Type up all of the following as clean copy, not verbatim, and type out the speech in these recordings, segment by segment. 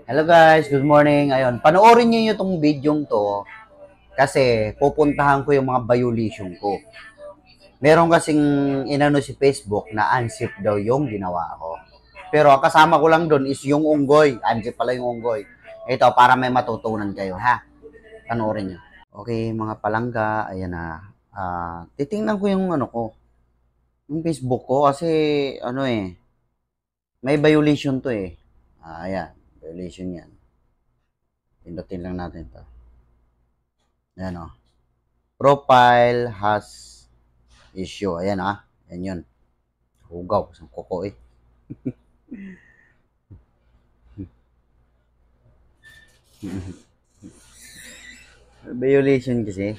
Hello guys, good morning. Ayun, panoorin niyo itong video to kasi pupuntahan ko yung mga violation ko. Meron kasing inano si Facebook na unsafe daw yung ginawa ko. Pero kasama ko lang doon is yung unggoy. Unsafe pala yung unggoy. Ito, para may matutunan kayo, ha? Panoorin niyo. Okay, mga palangga, ayan na. Titingnan ko yung ano ko, yung Facebook ko kasi ano may violation to eh. Ayan, violation yan. Pindutin lang natin to. Ayan o. Profile has issue. Ayan Ayan yun. Hugaw. Isang kuko eh. Violation kasi.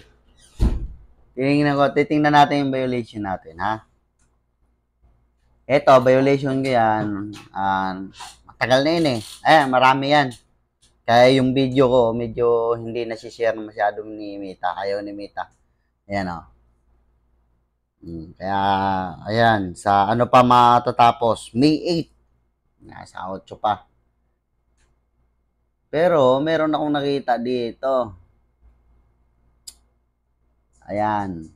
Titingnan natin yung violation natin, ha? Ito, violation ko yan. Matagal na yun eh. Marami yan. Kaya yung video ko, medyo hindi nasishare masyado ni Mita. Ayaw ni Mita. Ayan o. Kaya, ayan, sa ano pa matatapos? May 8. Nasa 8 pa. Pero, meron akong nakita dito. Ayan.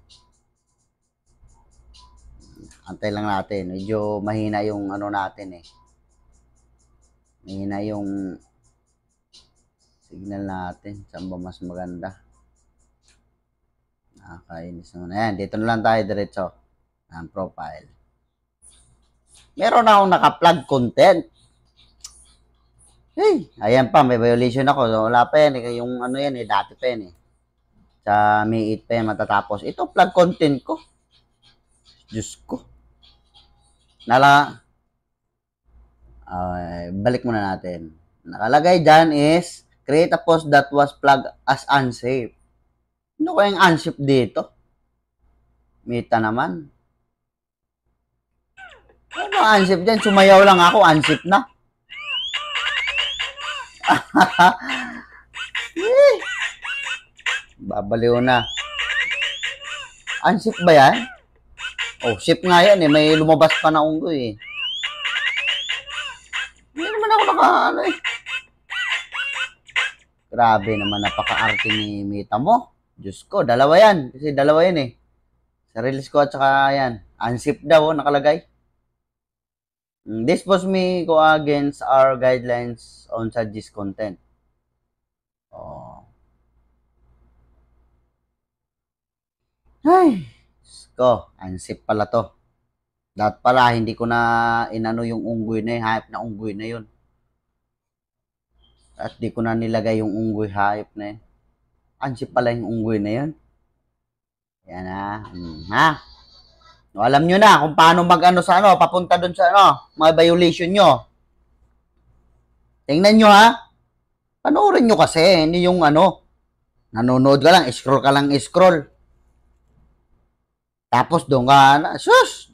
Antay lang natin. Medyo mahina yung ano natin eh. Mahina yung signal natin. Saan ba mas maganda? Nakakainis naman. Ayan, dito na lang tayo diretso. Ang profile. Meron akong naka-plug content. Hey, ayan pa, may violation ako. Wala pa yan. Yung ano yan dati pa yan Sa May 8 pa yan matatapos. Ito, plug content ko. Diyos ko. Balik muna natin. Nakalagay dyan is, create a post that was flagged as unsafe. Ano ko yung unsafe dito? Mita naman. Ano unsafe dyan? Sumayaw lang ako, unsafe na. Babaliw na. Unsafe ba yan? Oh, safe nga yan may lumabas pa na unggoy Hindi naman ako Grabe naman, napaka-arte ni Mita mo. Diyos ko, dalawa yan. Kasi dalawa yan Sa reels ko at saka yan. Unsafe daw, nakalagay. This post may go against our guidelines on suggest content. Ay, ko, unsafe pala to. Dapat pala, hindi ko na inano yung unggoy na hype na unggoy na yun. At di ko na nilagay yung unggoy hype na yun. Unsafe pala yung unggoy na yun. Yan ha? No, alam nyo na kung paano mag-ano sa papunta dun sa mga violation nyo. Tingnan nyo Panoorin nyo kasi, hindi yung nanonood ka lang, scroll ka lang, scroll. Tapos doon ka sus!